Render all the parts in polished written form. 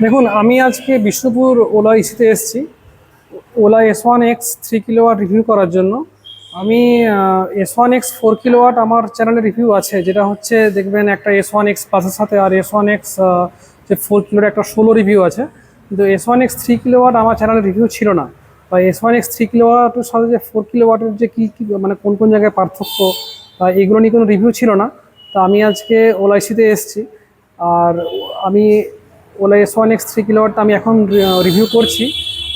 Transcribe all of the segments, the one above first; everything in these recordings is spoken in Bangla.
দেখুন, আমি আজকে বিষ্ণুপুর ওলা ইসিতে এসেছি ওলা S1X 3 কিলোওয়াট রিভিউ করার জন্য। আমি S1X 4 কিলোওয়াট আমার চ্যানেলে রিভিউ আছে, যেটা হচ্ছে দেখবেন একটা S1X প্লাসের সাথে, আর S1X যে 4 কিলোর একটা 16 রিভিউ আছে। কিন্তু S1X 3 কিলোওয়াট আমার চ্যানেলে রিভিউ ছিল না, বা S1X 3 কিলোওয়াটের সাথে যে 4 কিলোওয়াটের যে কী কী মানে কোন কোন জায়গায় পার্থক্য, এগুলো নিয়ে কোনো রিভিউ ছিল না। তা আমি আজকে ওলা ইসিতে এসেছি। আর আমি ওলা S1X 3 কিলোওয়াটটা আমি এখন রিভিউ করছি।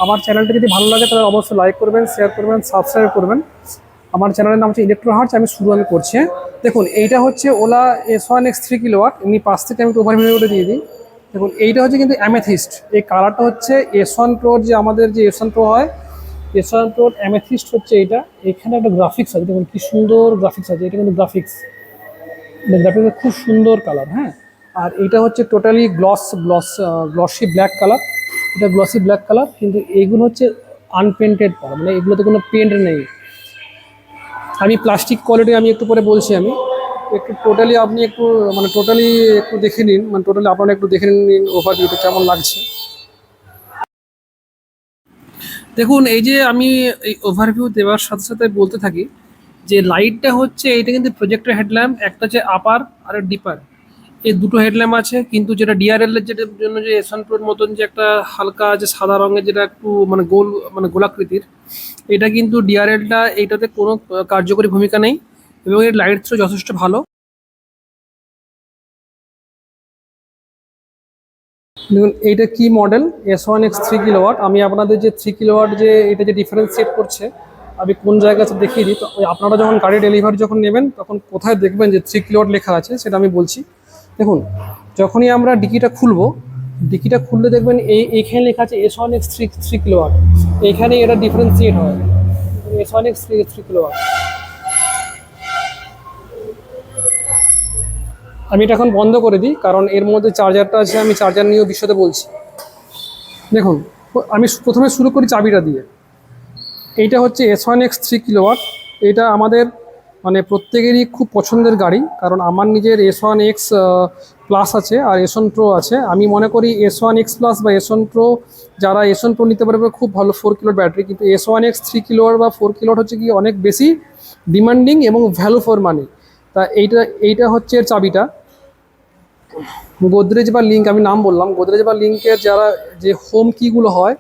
আমার চ্যানেলটা যদি ভালো লাগে তাহলে অবশ্যই লাইক করবেন, শেয়ার করবেন, সাবস্ক্রাইব করবেন। আমার চ্যানেলের নাম হচ্ছে ইলেকট্রো হার্টস। আমি করছি, হ্যাঁ। দেখুন, এইটা হচ্ছে ওলা S1X 3 কিলোওয়াট। এমনি পাশ থেকে আমি একটু ওভারভিউ করে দিয়ে দিই। দেখুন, এইটা হচ্ছে কিন্তু অ্যামেথিস্ট। এই কালারটা হচ্ছে S1 প্রোর, যে আমাদের যে S1 প্রো হয়, S1 প্রোর অ্যামেথিস্ট হচ্ছে এইটা। এখানে একটা গ্রাফিক্স আছে, দেখুন কি সুন্দর গ্রাফিক্স আছে। এটা কিন্তু গ্রাফিক্স খুব সুন্দর কালার, হ্যাঁ। আর এটা হচ্ছে টোটালি গ্লসি ব্ল্যাক কালার। এটা গ্লসি ব্ল্যাক কালার, কিন্তু এইগুলো হচ্ছে আনপেন্টেড কালার, মানে এগুলোতে কোনো পেন্ট নেই। আমি প্লাস্টিক কোয়ালিটি আমি একটু পরে বলছি। আমি একটু টোটালি আপনি একটু মানে টোটালি একটু দেখে নিন, মানে টোটালি আপনারা একটু দেখে নিন ওভারভিউটা কেমন লাগছে। দেখুন, এই যে আমি এই ওভারভিউ দেওয়ার সাথে সাথে বলতে থাকি যে লাইটটা হচ্ছে এইটা কিন্তু প্রজেক্টর হেডল্যাম্প। একটা হচ্ছে আপার আর ডিপার, এই দুটো হেডল্যাম্প আছে। কিন্তু যেটা ডিআরএল এর যেটার জন্য যে এসন প্রোর মতন যে একটা হালকা যে সাদা রঙের, যেটা একটু মানে গোল মানে গোলাকৃতির, এটা কিন্তু ডিআরএলটা এইটাতে কোনো কার্যকরী ভূমিকা নেই, এবং এর লাইট থ্রো যথেষ্ট ভালো। দেখুন, এইটা কি মডেল S1X 3 কিলোওয়াট। আমি আপনাদের যে 3 কিলোওয়াট যে এটা যে ডিফারেন্সিয়েট করছে, আমি কোন জায়গাতে দেখিয়ে দিই। তো আপনারা যখন গাড়ি ডেলিভারি যখন নেবেন, তখন কোথায় দেখবেন যে 3 কিলোওয়াট লেখা আছে, সেটা আমি বলছি। দেখুন, যখনই আমরা ডিকিটা খুলবো, ডিকিটা খুললে দেখবেন এইখানে লেখা আছে S1X 3 কিলোওয়াট। এইখানে এটা ডিফারেন্সিয়েট হয়, S1X 3 কিলোওয়াট। আমি এটা এখন বন্ধ করে দিই, কারণ এর মধ্যে চার্জারটা আছে, আমি চার্জার নিয়েও বিশদে বলছি। দেখুন, আমি প্রথমে শুরু করি চাবিটা দিয়ে। এইটা হচ্ছে S1X 3 কিলোওয়াট। এটা আমাদের মানে প্রত্যেকেরই খুব পছন্দের গাড়ি, কারণ আমার নিজের S1X প্লাস আছে আর S1 প্রো আছে। আমি মনে করি S1X প্লাস বা S1 প্রো, যারা S1 প্রো নিতে পারবে খুব ভালো 4 কিলোর ব্যাটারি, কিন্তু S1X 3 কিলোয়াট বা 4 কিলোয়াট হচ্ছে কি অনেক বেশি ডিমান্ডিং এবং ভ্যালু ফর মানি। তা এইটা হচ্ছে এর চাবিটা। গোদরেজ বা লিঙ্ক, আমি নাম বললাম, গোদরেজ বা লিঙ্কের যারা যে হোম কিগুলো হয়,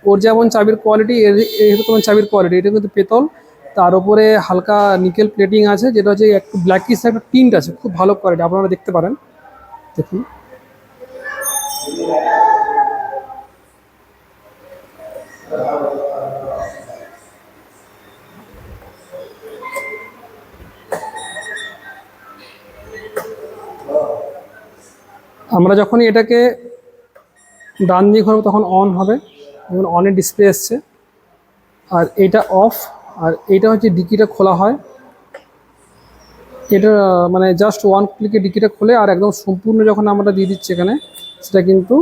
ওর যেমন চাবির কোয়ালিটি, এর তেমন চাবির কোয়ালিটি। এটা কিন্তু পেতল, তার উপরে হালকা নিকেল প্লেটিং আছে, যেটা হচ্ছে একটু ব্ল্যাকিস একটা টিন্ট আছে, খুব ভালো কোয়ালিটি, আপনারা দেখতে পারেন। দেখুন, আমরা যখনই এটাকে ডান দিক ঘোরাবো তখন অন হবে, এবং অনের ডিসপ্লে এসছে। আর এটা অফ। আর এইটা হচ্ছে ডিকিটা খোলা হয়। এটা মানে জাস্ট ওয়ান ক্লিকে ডিকিটা খুলে, আর একদম সম্পূর্ণ যখন আমরা দিয়ে দিচ্ছি এখানে, সেটা কিন্তু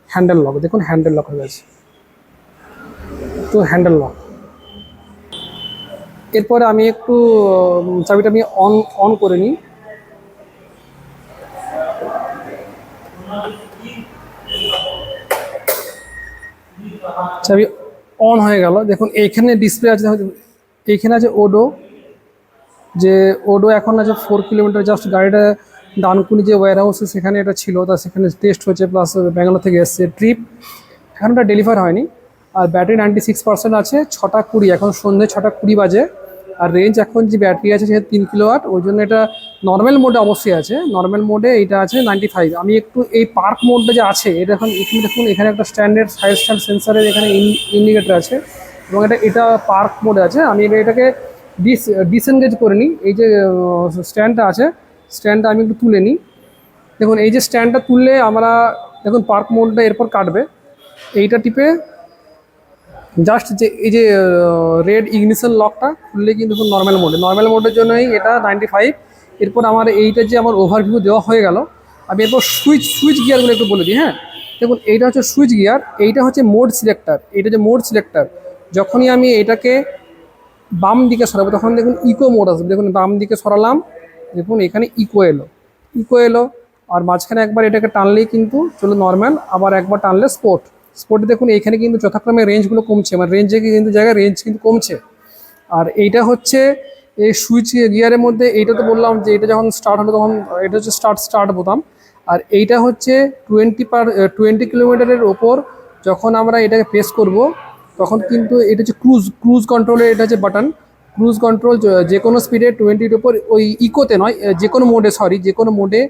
হ্যান্ডেল লক। দেখুন, হ্যান্ডেল লক হয়ে গেছে, তো হ্যান্ডেল লক। এরপরে আমি একটু চাবিটা আমি অন অন করে নিই। চাবি অন হয়ে গেল। দেখুন, এইখানে ডিসপ্লে আছে, এইখানে আছে ওডো। যে ওডো এখন আছে 4 কিলোমিটার জাস্ট। গাড়িটা ডানকুনি যে ওয়্যার হাউসে, সেখানে এটা ছিল, তা সেখানে টেস্ট হচ্ছে, প্লাস ব্যাঙ্গালোর থেকে এসছে ট্রিপ, এখন এটা ডেলিভার হয়নি। আর ব্যাটারি 96% আছে। 6টা 20, এখন সন্ধ্যে 6টা 20 বাজে। আর রেঞ্জ এখন যে ব্যাটারি আছে সেটা 3 কিলোওয়াট, ওই জন্য এটা নর্মাল মোডে অবশ্যই আছে। নর্মাল মোডে এটা আছে 95। আমি একটু এই পার্ক মোডটা যে আছে, এটা এখন এখানে দেখুন, এখানে একটা স্ট্যান্ডার্ড সাইড স্ট্যান্ড সেন্সারের এখানে ইন্ডিকেটার আছে, এবং এটা পার্ক মোডে আছে। আমি এটাকে ডিসএনগেজ করে নিই। এই যে স্ট্যান্ডটা আছে, স্ট্যান্ডটা আমি একটু তুলে নিই। দেখুন, এই যে স্ট্যান্ডটা তুললে আমরা, দেখুন পার্ক মোডটা এরপর কাটবে। এইটা টিপে জাস্ট যে এই যে রেড ইগনিশন লকটা খুললে কিন্তু দেখুন নর্মাল মোডের জন্যই এটা 95। এরপর আমার এইটা যে আমার ওভারভিউ দেওয়া হয়ে গেল, আমি এরপর সুইচ গিয়ারগুলো একটু বলে দিই, হ্যাঁ। দেখুন, এইটা হচ্ছে সুইচ গিয়ার, এইটা হচ্ছে মোড সিলেক্টর। এইটা যে মোড সিলেক্টর, যখনই আমি এটাকে বাম দিকে সরাবো, তখন দেখুন ইকো মোড আসবে। দেখুন, বাম দিকে সরালাম, দেখুন এখানে ইকো এলো। আর মাঝখানে একবার এটাকে টানলেই কিন্তু চলো নর্মাল, আবার একবার টানলে স্পোর্ট। স্পোর্টে দেখুন এইখানে কিন্তু যথাক্রমে রেঞ্জগুলো কমছে, মানে রেঞ্জে কিন্তু জায়গায় রেঞ্জ কিন্তু কমছে। আর এইটা হচ্ছে এই সুইচ গিয়ারের মধ্যে, এইটা তো বললাম যে এটা যখন স্টার্ট হলো তখন এটা হচ্ছে স্টার্ট বোতাম। আর এইটা হচ্ছে 20 কিলোমিটারের ওপর যখন আমরা এটাকে প্রেস করব তখন কিন্তু এটা হচ্ছে ক্রুজ কন্ট্রোলের, এটা হচ্ছে বাটন। ক্রুজ কন্ট্রোল যে কোনো স্পিডে 20-র ওপর, ওই ইকোতে নয়, যে কোনো মোডে, যে কোনো মোডে,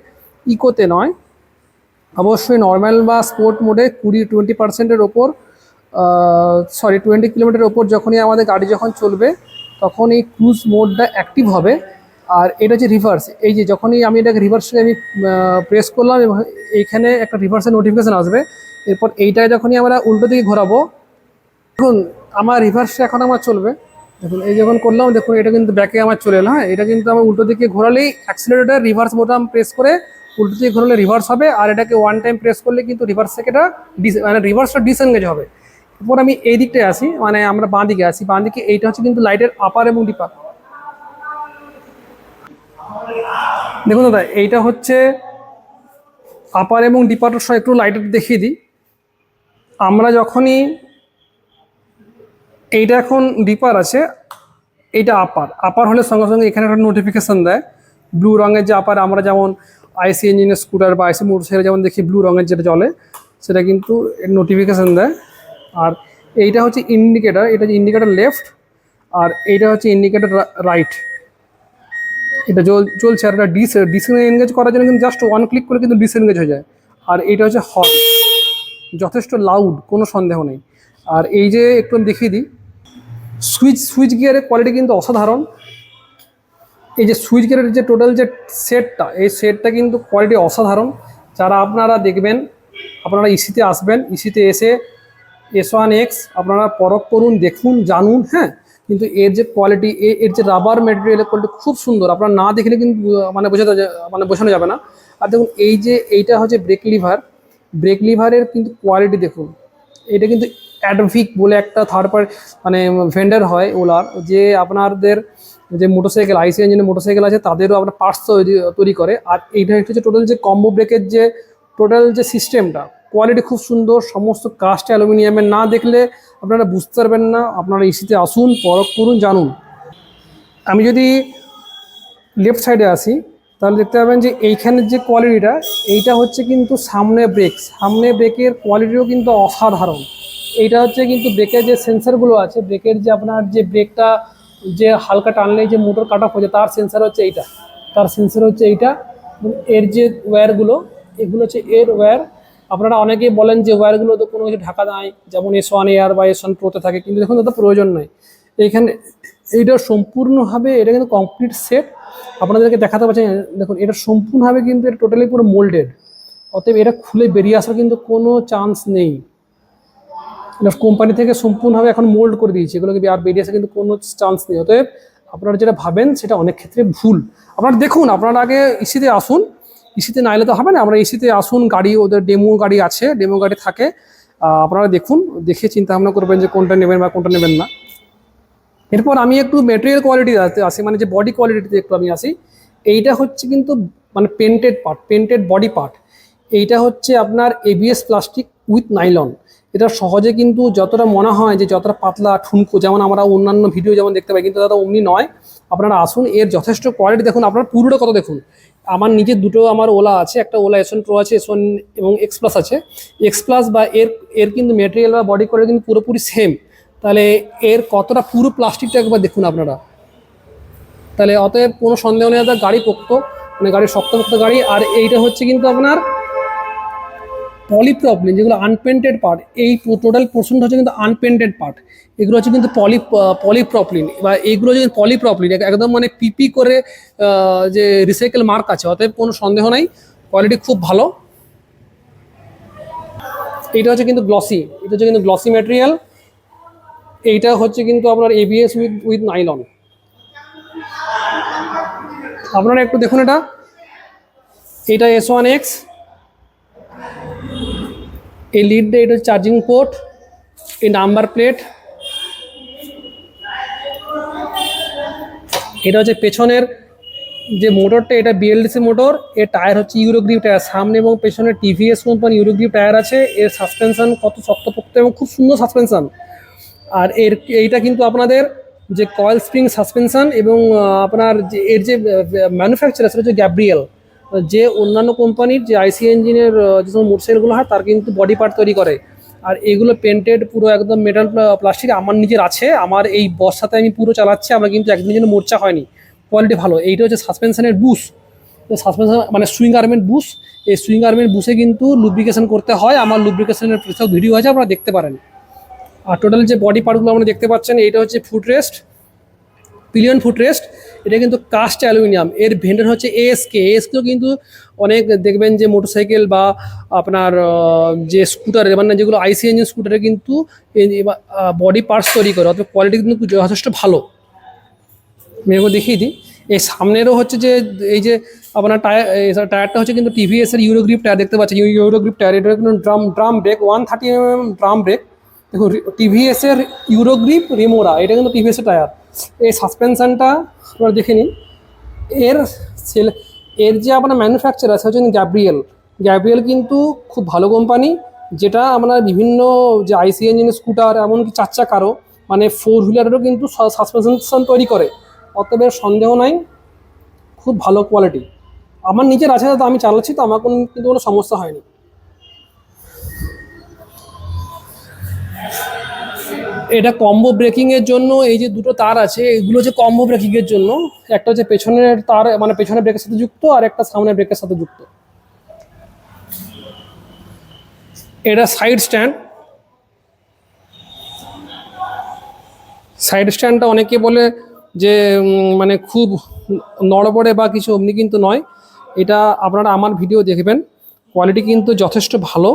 ইকোতে নয়, অবশ্যই নর্মাল বা স্পোর্ট মোডে 20% ওপর, 20 কিলোমিটারের ওপর যখনই আমাদের গাড়ি যখন চলবে তখন এই ক্রুজ মোডটা অ্যাক্টিভ হবে। আর এটা হচ্ছে রিভার্স, এই যে যখনই আমি এটাকে রিভার্সে আমি প্রেস করলাম এবং এইখানে একটা রিভার্সের নোটিফিকেশান আসবে। এরপর এইটায় যখনই আমরা উল্টো দিকে ঘোরাবো, দেখুন আমার রিভার্সে এখন আমার চলবে, দেখুন এই যখন করলাম দেখুন এটা কিন্তু ব্যাকে আমার চলে এলো। হ্যাঁ, এটা কিন্তু আমার উল্টো দিকে ঘোরালেই অ্যাক্সিলারেটর রিভার্স বোতাম প্রেস করে উল্টো দিকে ঘোরালে রিভার্স হবে, আর এটাকে ওয়ান টাইম প্রেস করলে কিন্তু রিভার্স থেকে এটা মানে রিভার্সটা ডিসএনগেজ হবে। এরপর আমি এই দিকটায় আসি, মানে আমরা বাঁ দিকে আসি, বাঁ দিকে এইটা হচ্ছে কিন্তু লাইটের আপার এবং ডিপার। দেখুন দাদা, এইটা হচ্ছে আপার এবং ডিপারের সহ একটু লাইটের দেখিয়ে দিই। আমরা যখনই এইটা এখন ডিপার আছে, এইটা আপার হলে সঙ্গে সঙ্গে এখানে একটা নোটিফিকেশান দেয় ব্লু রঙের, যে আপার আমরা যেমন আইসি ইঞ্জিনের স্কুটার বা আইসি মোটরসাইকেল যেমন দেখি ব্লু রঙের যেটা জ্বলে, সেটা কিন্তু নোটিফিকেশান দেয়। আর এইটা হচ্ছে ইন্ডিকেটার, এটা হচ্ছে ইন্ডিকেটার লেফট, আর এইটা হচ্ছে ইন্ডিকেটার রাইট। এটা চলছে, আর এটা ডিসএনগেজ করার জন্য কিন্তু জাস্ট ওয়ান ক্লিক করে কিন্তু ডিসএনগেজ হয়ে যায়। আর এইটা হচ্ছে হর্ন, যথেষ্ট লাউড, কোনো সন্দেহ নেই। আর এই যে একটু দেখিয়ে দিই, সুইচ গিয়ারের কোয়ালিটি কিন্তু অসাধারণ। এই যে সুইচ গিয়ারের যে টোটাল যে সেটটা, এই সেটটা কিন্তু কোয়ালিটি অসাধারণ। যারা আপনারা দেখবেন, আপনারা ইসিতে আসবেন, ইসিতে এসে S1X আপনারা পরখ করুন, দেখুন, জানুন। হ্যাঁ, কিন্তু এর যে কোয়ালিটি, এর যে রাবার মেটেরিয়ালের কোয়ালিটি খুব সুন্দর, আপনারা না দেখলে কিন্তু বোঝানো যাবে না। আর দেখুন এই যে এইটা হচ্ছে ব্রেক লিভারের কিন্তু কোয়ালিটি দেখুন। এটা কিন্তু অ্যাডভিক বলে একটা থার্ড পার্টি মানে ভেন্ডার হয় ওলার, যে আপনাদের যে মোটরসাইকেল, আইসি ইঞ্জিনের মোটরসাইকেল আছে তাদেরও আপনার পার্টস তৈরি করে। আর এইটা হচ্ছে টোটাল যে কম্বো ব্রেকের যে টোটাল যে সিস্টেমটা, কোয়ালিটি খুব সুন্দর, সমস্ত কাস্ট অ্যালুমিনিয়ামের। না দেখলে আপনারা বুঝতে পারবেন না, আপনারা ইসিতে আসুন, পরখ করুন, জানুন। আমি যদি লেফট সাইডে আসি তাহলে দেখতে পাবেন যে এইখানের যে কোয়ালিটিটা, এইটা হচ্ছে কিন্তু সামনে ব্রেকের কোয়ালিটিও কিন্তু অসাধারণ। এইটা হচ্ছে কিন্তু ব্রেকের যে সেন্সারগুলো আছে, ব্রেকের যে আপনার যে ব্রেকটা যে হালকা টানলেই যে মোটর কাট অফ হয়ে যায়, তার সেন্সার হচ্ছে এইটা। এর যে ওয়্যারগুলো, এগুলো হচ্ছে এর ওয়্যার। আপনারা অনেকেই বলেন যে ওয়্যারগুলো তো কোনো কিছু ঢাকা নাই, যেমন S1 Air বা S1 Pro-তে থাকে, কিন্তু দেখুন তাতে প্রয়োজন নেই। এইখানে এইটা সম্পূর্ণভাবে এটা কিন্তু কমপ্লিট সেট। আপনাদেরকে দেখাতে পাচ্ছি, দেখুন এটা সম্পূর্ণভাবে কিন্তু এটা টোটালি পুরো মোল্ডেড, অতএব এটা খুলে বেরিয়ে আসার কিন্তু কোনো চান্স নেই। এটা কোম্পানি থেকে সম্পূর্ণভাবে এখন মোল্ড করে দিয়েছে, এগুলোকে আর বেরিয়ে আসা কিন্তু কোনো চান্স নেই। অতএব আপনারা যেটা ভাবেন সেটা অনেক ক্ষেত্রে ভুল। আপনারা দেখুন, আপনারা আগে ইসিতে আসুন, ইসিতে না এলে তো হবে না, আমরা ইসিতে আসুন, গাড়ি ওদের ডেমো গাড়ি আছে, ডেমো গাড়ি থাকে, আপনারা দেখুন, দেখে চিন্তা ভাবনা করবেন যে কোনটা নেবেন বা কোনটা নেবেন না। এরপর আমি একটু মেটেরিয়াল কোয়ালিটি আসি, মানে যে বডি কোয়ালিটিতে একটু আমি আসি। এইটা হচ্ছে কিন্তু মানে পেন্টেড বডি পার্ট। এইটা হচ্ছে আপনার ABS প্লাস্টিক উইথ নাইলন। এটা সহজে কিন্তু যতটা মনে হয় যে যতটা পাতলা ঠুনকো, যেমন আমরা অন্যান্য ভিডিও যেমন দেখতে পাই, কিন্তু দাদা অমনি নয়। আপনারা আসুন, এর যথেষ্ট কোয়ালিটি দেখুন, আপনার পুরোটা কত দেখুন। আমার নিজের দুটো আমার ওলা আছে, একটা ওলা S1 Pro আছে, S1 এবং X Plus আছে। X Plus বা এর কিন্তু মেটেরিয়াল বা বডি কোয়ালিটি কিন্তু পুরোপুরি সেম। তাহলে এর কতটা পুরো প্লাস্টিকটা একবার দেখুন আপনারা, তাহলে অতএব কোনো সন্দেহ নেই দাদা, গাড়ি পোক্ত, মানে গাড়ি শক্তপোক্ত গাড়ি। আর এইটা হচ্ছে কিন্তু আপনার পলিপ্রপলিন, যেগুলো আনপেন্টেড পার্ট, এই টোটাল পোর্শনটা হচ্ছে কিন্তু আনপেন্টেড পার্ট। এগুলো হচ্ছে কিন্তু পলিপ্রপলিন, বা এইগুলো হচ্ছে পলিপ্রপলিন, একদম মানে পিপি করে যে রিসাইকেল মার্ক আছে, অতএব কোনো সন্দেহ নাই, কোয়ালিটি খুব ভালো। এইটা হচ্ছে কিন্তু গ্লসি ম্যাটেরিয়াল। এইটা হচ্ছে কিন্তু আপনার ABS উইথ নাইলন। আপনারা একটু দেখুন, এটা S1X, এই লিডটা, এটা হচ্ছে চার্জিং পোর্ট, এই নাম্বার প্লেট, এটা হচ্ছে পেছনের যে মোটরটা, এটা বিএলডিসি মোটর। এর টায়ার হচ্ছে ইউরোগ্রিপ টায়ার, সামনে এবং পেছনে টিভিএস কোম্পানি ইউরোগ্রিপ টায়ার আছে। এর সাসপেনশন কত শক্তপোক্ত এবং খুব সুন্দর সাসপেনশন। আর এইটা কিন্তু আপনাদের যে কয়েল স্প্রিং সাসপেনশন এবং আপনার যে এর যে ম্যানুফ্যাকচারার সেটা হচ্ছে গ্যাব্রিয়েল, যে অন্যান্য কোম্পানির যে আইসি ইঞ্জিনের যে সমস্ত মোটরসাইকেলগুলো হয় তার কিন্তু বডি পার্ট তৈরি করে। আর এগুলো পেন্টেড পুরো একদম মেটাল প্লাস্টিক। আমার নিজের আছে, আমার এই বর্ষাতে আমি পুরো চালাচ্ছি, আমার কিন্তু একদিনের জন্য মোর্চা হয়নি, কোয়ালিটি ভালো। এইটা হচ্ছে সাসপেনশনের বুশ, সাসপেনশন মানে সুইং আর্মের বুশ। এই সুইং আর্মের বুশে কিন্তু লুব্রিকেশন করতে হয়, আমার লুব্রিকেশনের পৃথক ভিডিও আছে, আপনারা দেখতে পারেন। আর টোটাল যে বডি পার্টগুলো আপনারা দেখতে পাচ্ছেন, এইটা হচ্ছে foot rest, pillion foot rest. এটা কিন্তু কাস্ট অ্যালুমিনিয়াম। এর ভেন্ডার হচ্ছে এএসকেও কিন্তু অনেক দেখবেন যে মোটরসাইকেল বা আপনার যে স্কুটারে মানে যেগুলো আইসি ইঞ্জিন স্কুটারে কিন্তু বডি পার্টস তৈরি করে, অর্থাৎ কোয়ালিটি কিন্তু যথেষ্ট ভালো। আমি এগুলো দেখিয়ে দিই। এই সামনেরও হচ্ছে যে এই যে আপনার টায়ারটা হচ্ছে কিন্তু টিভিএস এর ইউরোগ্রিপ টায়ার দেখতে পাচ্ছেন, ইউরোগ্রিপ টায়ার। এটা কিন্তু ড্রাম ব্রেক 130 ড্রাম ব্রেক। দেখুন টিভিএস এর ইউরোগ্রিপ রিমোরা, এটা কিন্তু টিভিএস এর টায়ার। এই সাসপেনশনটা আপনারা দেখে নিন। এর এর যে আপনার ম্যানুফ্যাকচারার আছে হচ্ছে গ্যাব্রিয়েল কিন্তু খুব ভালো কোম্পানি, যেটা আমরা বিভিন্ন যে আইসি ইঞ্জিনের স্কুটার এমনকি 4 চাকারও মানে 4 হুইলারেরও কিন্তু সাসপেনশন তৈরি করে। অতএব সন্দেহ নাই, খুব ভালো কোয়ালিটি। আমার নিজের আছে, তো আমি চালাচ্ছি, তো আমার কিন্তু কোনো সমস্যা হয়নি। এটা কম্বো ব্রেকিংয়ের জন্য এই যে দুটো তার আছে, এগুলো হচ্ছে কম্বো ব্রেকিংয়ের জন্য। একটা হচ্ছে পেছনের তার মানে পেছনের ব্রেকের সাথে যুক্ত, আর একটা সামনের ব্রেকের সাথে যুক্ত। এটা সাইড স্ট্যান্ডটা অনেকে বলে যে মানে খুব নড়বড়ে বা কিছু, অমনি কিন্তু নয়। এটা আপনারা আমার ভিডিও দেখবেন, কোয়ালিটি কিন্তু যথেষ্ট ভালো।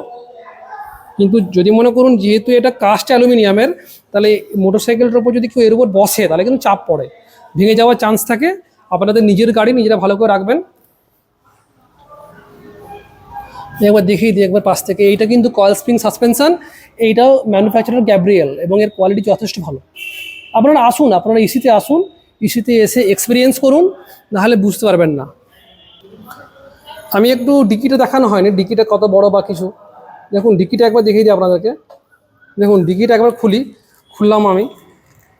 কিন্তু যদি মনে করুন যেহেতু এটা কাস্ট অ্যালুমিনিয়ামের, তাহলে মোটরসাইকেলের ওপর যদি কেউ এর উপর বসে তাহলে কিন্তু চাপ পড়ে, ভেঙে যাওয়ার চান্স থাকে। আপনাদের নিজের গাড়ি নিজেরা ভালো করে রাখবেন। একবার দেখিয়ে দিই একবার পাশ থেকে। এইটা কিন্তু কয়েল স্প্রিং সাসপেনশন, এইটাও ম্যানুফ্যাকচারার গ্যাব্রিয়েল এবং এর কোয়ালিটি যথেষ্ট ভালো। আপনারা আসুন, আপনারা ইসিতে আসুন, ইসিতে এসে এক্সপিরিয়েন্স করুন, নাহলে বুঝতে পারবেন না। আমি একটু ডিকিটা দেখানো হয়নি, ডিকিটা কত বড় বা কিছু। দেখুন ডিকিটা একবার দেখিয়ে দিই আপনাদেরকে। দেখুন ডিকিটা একবার খুললাম আমি।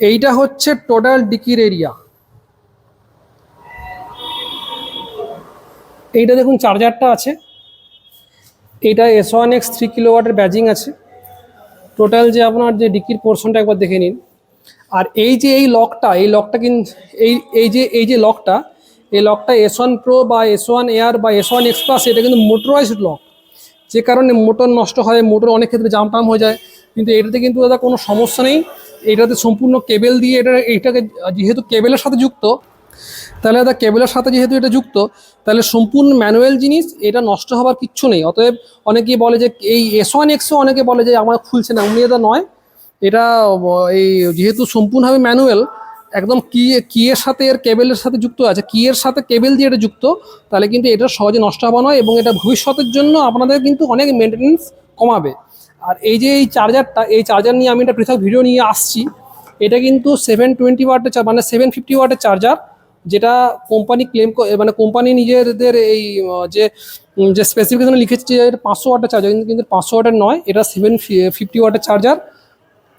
এইটা হচ্ছে টোটাল ডিকির এরিয়া। এইটা দেখুন চার্জারটা আছে, এইটা S1X 3 কিলোওয়াটের ব্যাজিং আছে। টোটাল যে আপনার যে ডিকির পোর্শনটা একবার দেখে নিন। আর এই যে এই লকটা কিন্তু এই যে লকটা, এই লকটা S1 Pro বা S1 Air বা S1X Plus, এটা কিন্তু মোটরাইজড লক। যে কারণে মোটর নষ্ট হয়, মোটর অনেক ক্ষেত্রে জাম টাম হয়ে যায়। কিন্তু এটাতে কিন্তু দাদা কোনো সমস্যা নেই। এটাতে সম্পূর্ণ কেবেল দিয়ে এইটাকে যেহেতু কেবেলের সাথে যুক্ত, তাহলে দাদা কেবেলের সাথে যেহেতু এটা যুক্ত, তাহলে সম্পূর্ণ ম্যানুয়াল জিনিস, এটা নষ্ট হওয়ার কিচ্ছু নেই। অতএব অনেকেই বলে যে এই S1Xও অনেকে বলে যে আমার খুলছে না, উনি এটা নয়। এটা এই যেহেতু সম্পূর্ণভাবে ম্যানুয়াল, একদম কিয়ের সাথে এর কেবেলের সাথে যুক্ত আছে, কিয়ের সাথে কেবেল দিয়ে এটা যুক্ত, তাহলে কিন্তু এটা সহজে নষ্ট হওয়া নয় এবং এটা ভবিষ্যতের জন্য আপনাদের কিন্তু অনেক মেনটেন্যান্স কমাবে। আর এই যে এই চার্জারটা, এই চার্জার নিয়ে আমি একটা পৃথক ভিডিও নিয়ে আসছি। এটা কিন্তু 720 ওয়াটের মানে 750 ওয়াটের চার্জার, যেটা কোম্পানি ক্লেম মানে কোম্পানি নিজেদের এই যে স্পেসিফিকেশনে লিখেছে যে 500 ওয়াটের চার্জার, কিন্তু 500 ওয়াটের নয়, এটা 750 ওয়াটের চার্জার।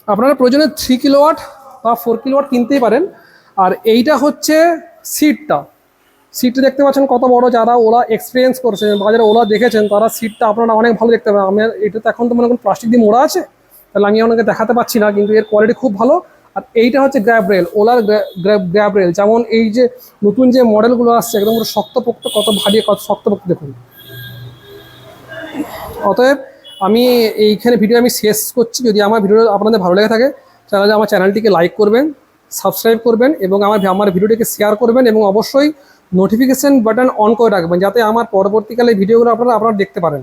আপনারা প্রয়োজনে 3 কিলোওয়াট বা 4 কিলোওয়াট কিনতেই পারেন। আর এইটা হচ্ছে সিটটা দেখতে পাচ্ছেন কত বড়। যারা ওলা এক্সপিরিয়েন্স করছেন বা যারা ওলা দেখেছেন, তারা সিটটা আপনারা অনেক ভালো দেখতে পাবেন। আমি এটা তো এখন তো মনে করুন প্লাস্টিক দিয়ে মোড়া আছে, তাহলে আমি আপনাকে দেখাতে পাচ্ছি না, কিন্তু এর কোয়ালিটি খুব ভালো। আর এইটা হচ্ছে গ্র্যাব ওলার গ্র্যাব রেল। যেমন এই যে নতুন যে মডেলগুলো আসছে একদম পুরো শক্তপোক্ত, কত ভারী কত শক্তপোক্ত দেখুন। অতএব আমি এইখানে ভিডিও আমি শেষ করছি। যদি আমার ভিডিও আপনাদের ভালো লেগে থাকে, তাহলে আমার চ্যানেলটিকে লাইক করবেন, সাবস্ক্রাইব করবেন এবং আমার ভিডিওটিকে শেয়ার করবেন এবং অবশ্যই নোটিফিকেশান বাটন অন করে রাখবেন, যাতে আমার পরবর্তীকালে ভিডিওগুলো আপনারা দেখতে পারেন।